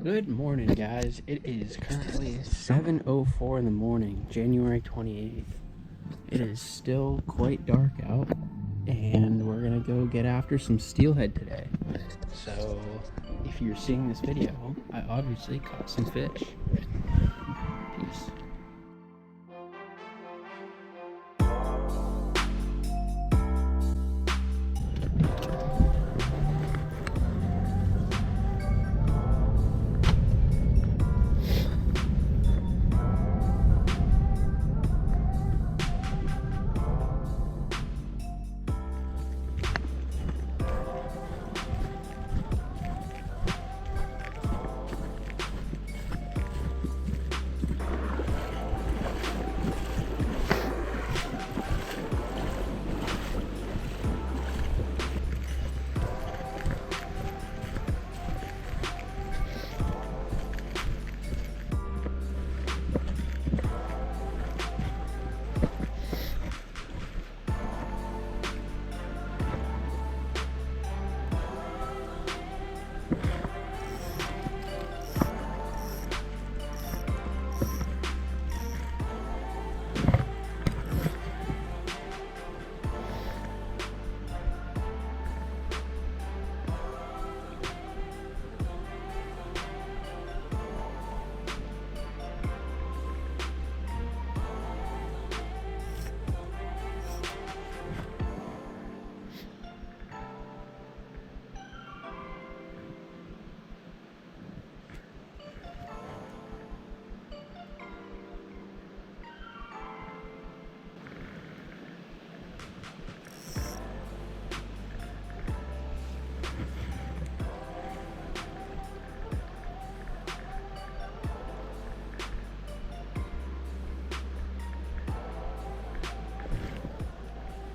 Good morning, guys. It is currently 7:04 in the morning, January 28th. It is still quite dark out, and we're gonna go get after some steelhead today. So, if you're seeing this video, I obviously caught some fish. Peace.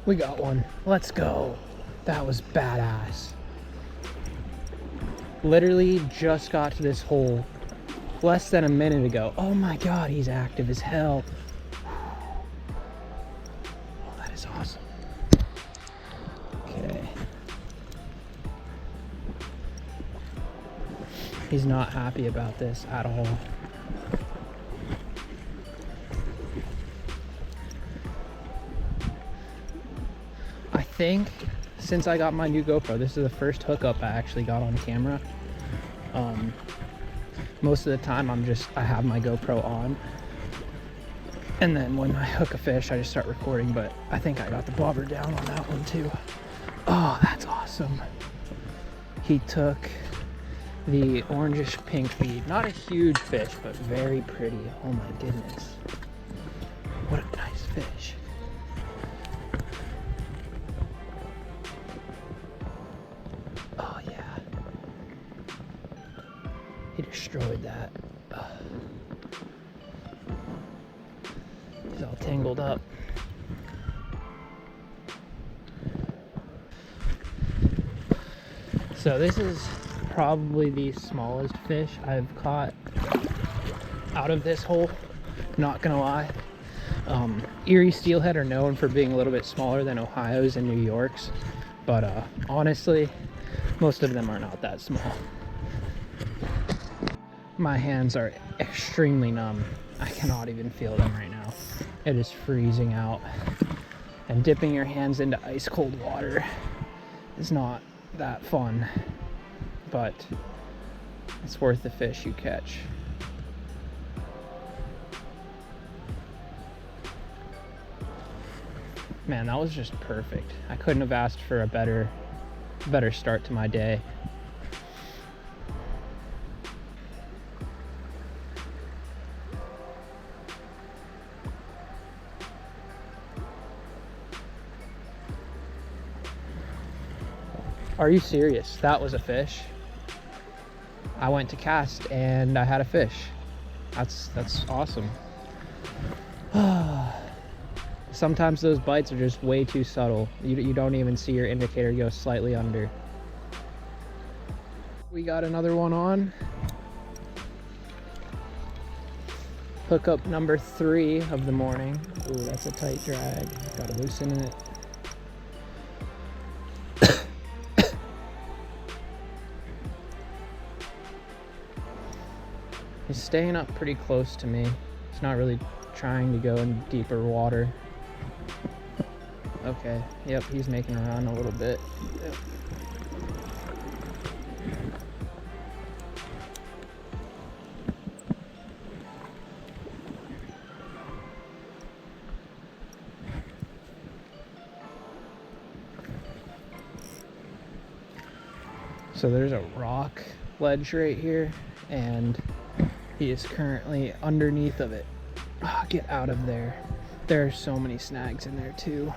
We got one. Let's go. That was badass. Literally just got to this hole less than a minute ago. Oh my god, he's active as hell. Oh, that is awesome. Okay. He's not happy about this at all. I think since I got my new GoPro, this is the first hookup I actually got on camera. Most of the time I have my GoPro on, and then when I hook a fish I just start recording, but I think I got the bobber down on that one too. Oh, that's awesome. He took the orangish pink feed. Not a huge fish, but very pretty. Oh my goodness. What a nice fish. Oh yeah. He destroyed that. He's all tangled up. So this is probably the smallest fish I've caught out of this hole, not gonna lie. Erie steelhead are known for being a little bit smaller than Ohio's and New York's, but honestly, most of them are not that small. My hands are extremely numb. I cannot even feel them right now. It is freezing out, and dipping your hands into ice cold water is not that fun, but it's worth the fish you catch. Man, that was just perfect. I couldn't have asked for a better start to my day. Are you serious? That was a fish. I went to cast and I had a fish. That's awesome. Sometimes those bites are just way too subtle. You don't even see your indicator go slightly under. We got another one on. Hookup number 3 of the morning. Ooh, that's a tight drag. Gotta loosen it. He's staying up pretty close to me. He's not really trying to go in deeper water. Okay, yep, he's making a run a little bit. Yep. So there's a rock ledge right here, and he is currently underneath of it. Oh, get out of there. There are so many snags in there too.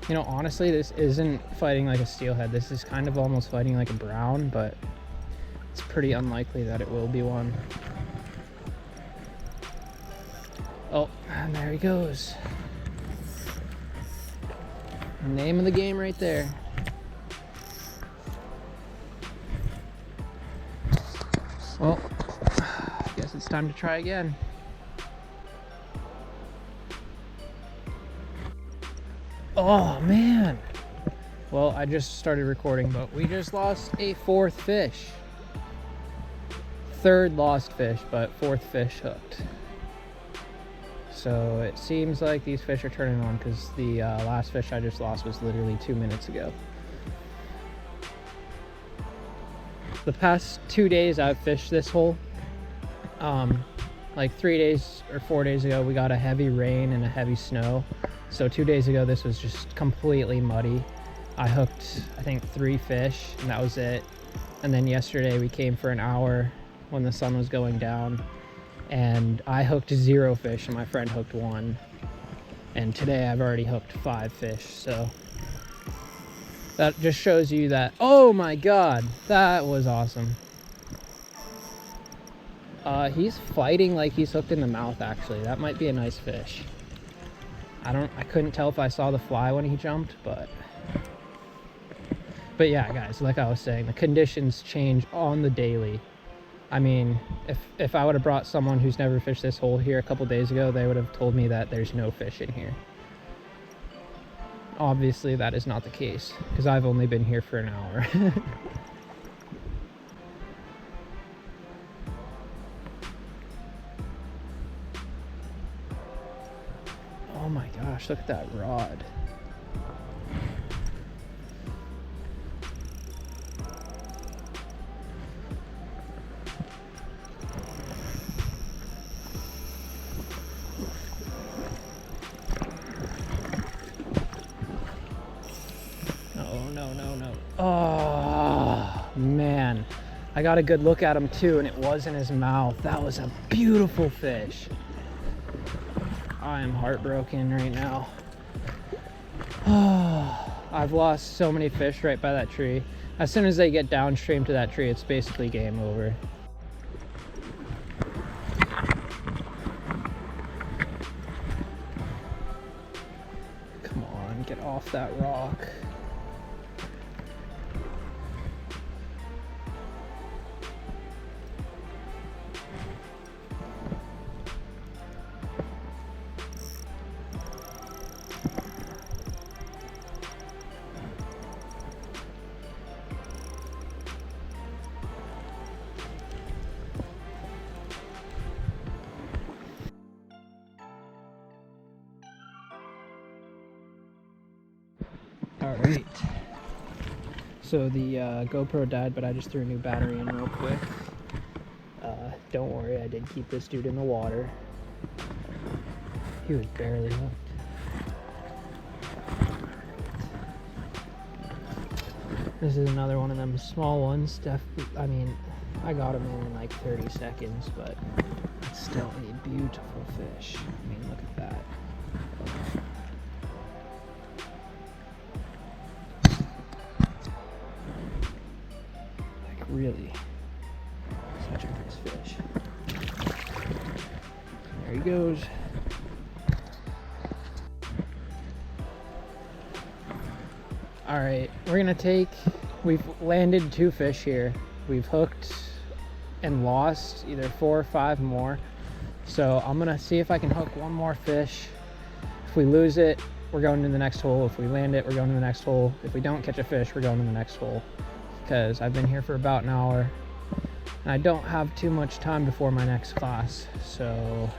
You know, honestly, this isn't fighting like a steelhead. This is kind of almost fighting like a brown, but it's pretty unlikely that it will be one. Oh, and there he goes. Name of the game right there. Well, I guess it's time to try again. Oh man. Well, I just started recording, but we just lost a fourth fish. Third lost fish, but fourth fish hooked. So it seems like these fish are turning on, because the last fish I just lost was literally 2 minutes ago. The past 2 days I've fished this hole. Like 3 days or 4 days ago we got a heavy rain and a heavy snow. So 2 days ago this was just completely muddy. I hooked I think 3 fish and that was it. And then yesterday we came for an hour when the sun was going down, and I hooked 0 fish and my friend hooked 1. And today I've already hooked 5 fish, so that just shows you that, oh my god, that was awesome. He's fighting like he's hooked in the mouth actually. That might be a nice fish. I couldn't tell if I saw the fly when he jumped, but yeah guys, like I was saying, the conditions change on the daily. I mean, if I would have brought someone who's never fished this hole here a couple days ago, they would have told me that there's no fish in here. Obviously, that is not the case, because I've only been here for an hour. Oh my gosh, look at that rod. No. Oh, man. I got a good look at him too, and it was in his mouth. That was a beautiful fish. I am heartbroken right now. Oh, I've lost so many fish right by that tree. As soon as they get downstream to that tree, it's basically game over. Come on, get off that rock. Alright, so the GoPro died, but I just threw a new battery in real quick. Don't worry, I did keep this dude in the water. He was barely hooked. This is another one of them small ones. I mean, I got him in like 30 seconds, but it's still a beautiful fish. I mean, look at that. Really such a nice fish. There he goes. All right, we've landed 2 fish here. We've hooked and lost either 4 or 5 more. So I'm gonna see if I can hook 1 more fish. If we lose it, we're going to the next hole. If we land it, we're going to the next hole. If we don't catch a fish, we're going to the next hole. Because I've been here for about an hour and I don't have too much time before my next class, so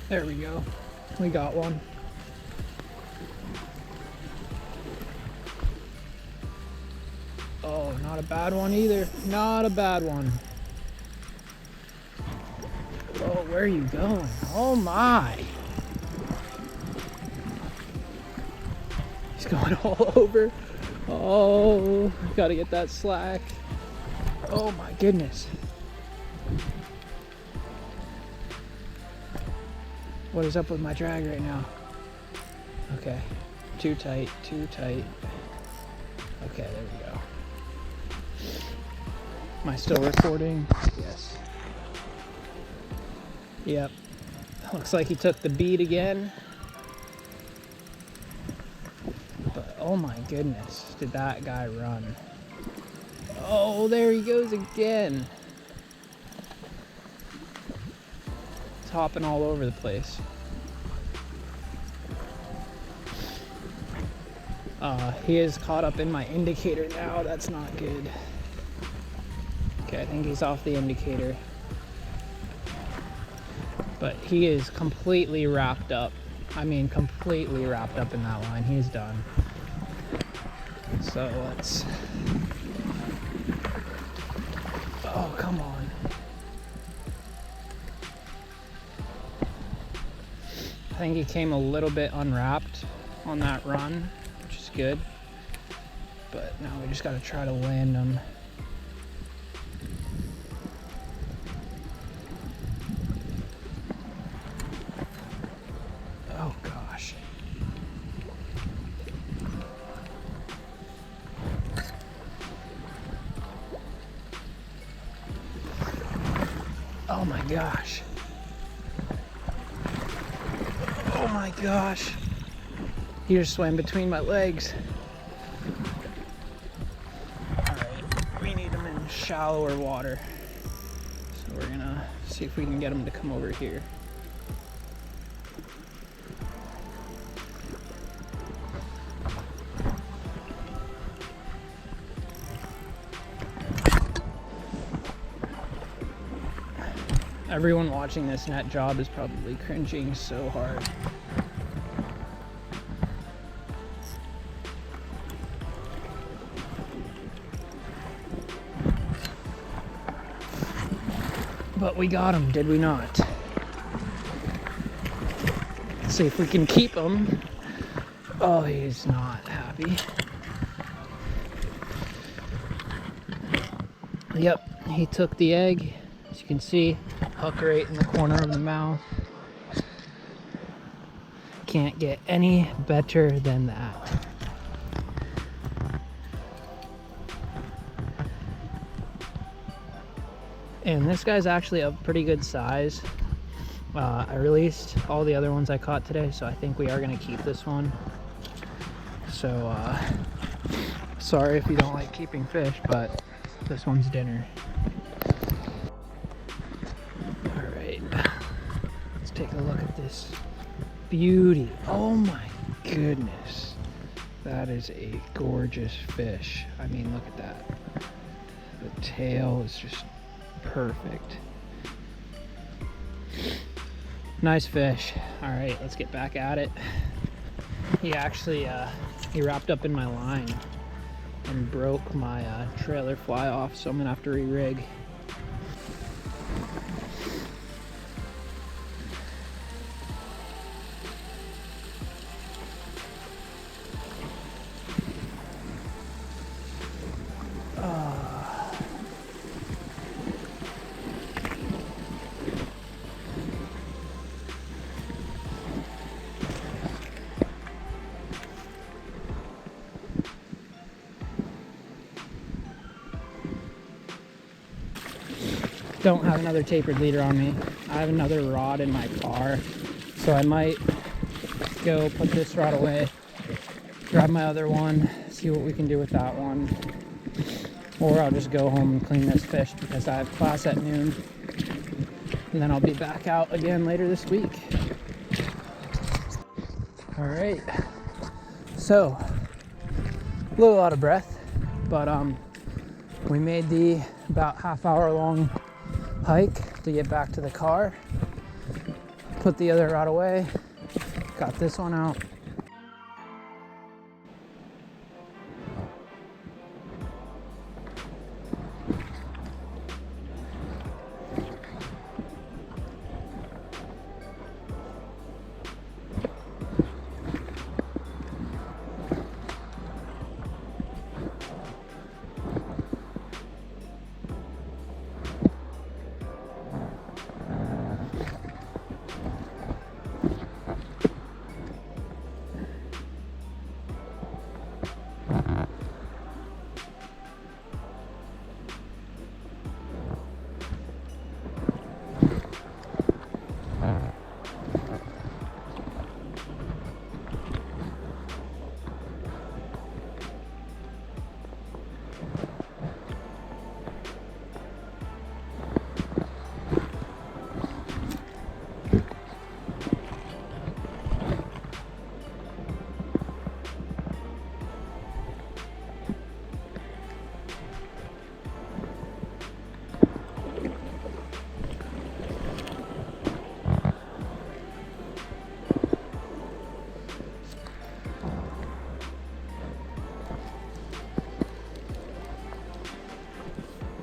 there we go. We got one. Oh, not a bad one either. Not a bad one. Oh, where are you going? Oh my. He's going all over. Oh, gotta get that slack. Oh my goodness. What is up with my drag right now? Okay, too tight, too tight. Okay, there we go. Am I still recording? Yes. Yep. Looks like he took the beat again. But oh my goodness, did that guy run? Oh, there he goes again. It's hopping all over the place. He is caught up in my indicator now. That's not good. Okay, I think he's off the indicator. But he is completely wrapped up. I mean, completely wrapped up in that line. He's done. So let's... Oh, come on. I think he came a little bit unwrapped on that run, which is good. But now we just got to try to land him. Oh gosh. Oh my gosh. Oh my gosh. He just swam between my legs. Alright, we need him in shallower water. So we're gonna see if we can get him to come over here. Everyone watching this net job is probably cringing so hard. But we got him, did we not? Let's see if we can keep him. Oh, he's not happy. Yep, he took the egg. As you can see, hook right in the corner of the mouth. Can't get any better than that. And this guy's actually a pretty good size. I released all the other ones I caught today, so I think we are going to keep this one. So, sorry if you don't like keeping fish, but this one's dinner. Alright, let's take a look at this beauty. Oh my goodness. That is a gorgeous fish. I mean, look at that. The tail is just perfect. Nice fish. All right, let's get back at it. He actually, he wrapped up in my line and broke my trailer fly off, so I'm gonna have to re-rig. Don't have another tapered leader on me. I have another rod in my car, so I might go put this rod away, grab my other one, see what we can do with that one, or I'll just go home and clean this fish because I have class at noon, and then I'll be back out again later this week. All right, so a little out of breath, but we made the about half-hour long hike to get back to the car. Put the other rod away, got this one out.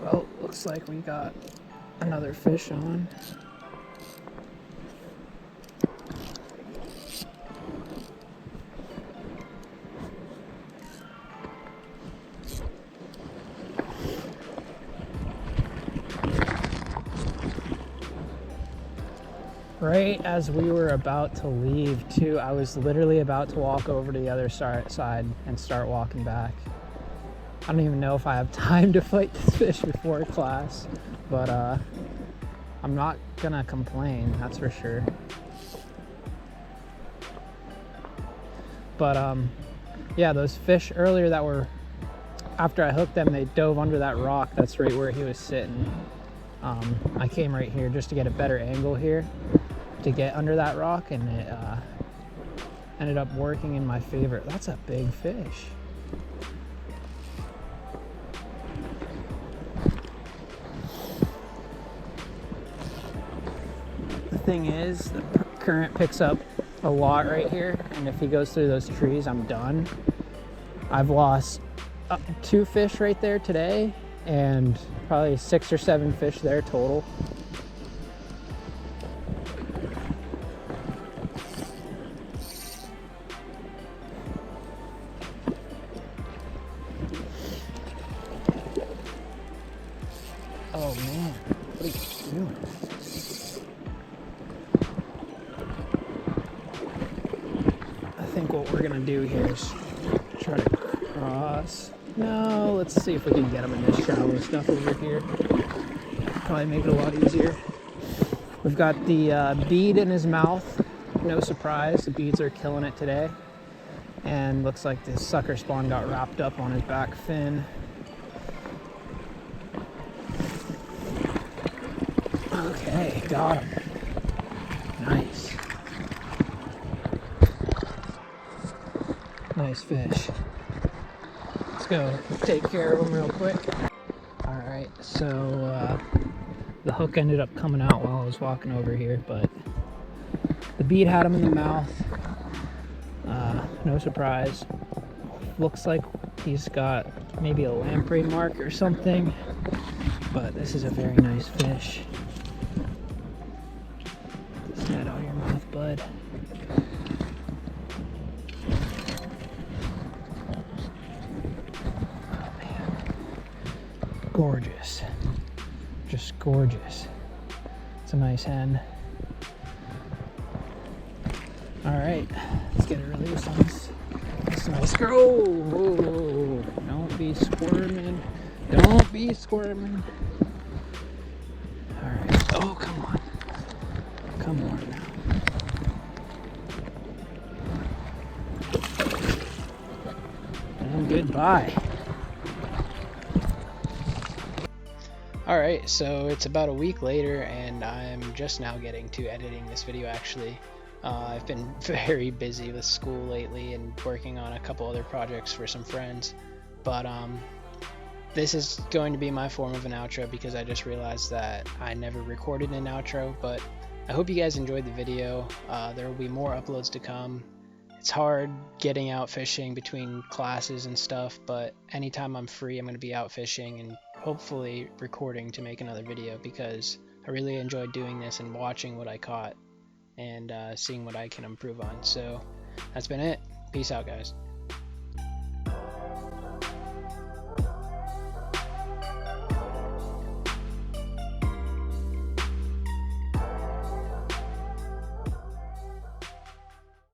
Well, looks like we got another fish on. Right as we were about to leave too, I was literally about to walk over to the other side and start walking back. I don't even know if I have time to fight this fish before class, but I'm not gonna complain, that's for sure. But yeah, those fish earlier that were, after I hooked them, they dove under that rock. That's right where he was sitting. I came right here just to get a better angle here to get under that rock, and it ended up working in my favor. That's a big fish. The thing is, the current picks up a lot right here, and if he goes through those trees, I'm done. I've lost 2 fish right there today, and probably 6 or 7 fish there total. Oh man, what are you doing? I think what we're gonna do here is try to cross. No, let's see if we can get him in this shallow stuff over here. probably make it a lot easier. We've got the bead in his mouth. No surprise, the beads are killing it today. And looks like this sucker spawn got wrapped up on his back fin. Okay, got him. Nice. Nice fish. Let's go take care of him real quick. Alright, so the hook ended up coming out while I was walking over here, but the bead had him in the mouth. No surprise. Looks like he's got maybe a lamprey mark or something, but this is a very nice fish. Get this net out of your mouth, bud. Oh man, gorgeous, just gorgeous. It's a nice hen. All right, let's get a release on this nice girl. Whoa, don't be squirming. Don't be squirming. All right. Oh, come on. Come on now. And goodbye. All right, so it's about a week later, and I'm just now getting to editing this video actually. I've been very busy with school lately and working on a couple other projects for some friends, but this is going to be my form of an outro because I just realized that I never recorded an outro. But I hope you guys enjoyed the video. There will be more uploads to come. It's hard getting out fishing between classes and stuff, but anytime I'm free I'm going to be out fishing and hopefully recording to make another video because I really enjoyed doing this and watching what I caught and seeing what I can improve on. So that's been it. Peace out, guys.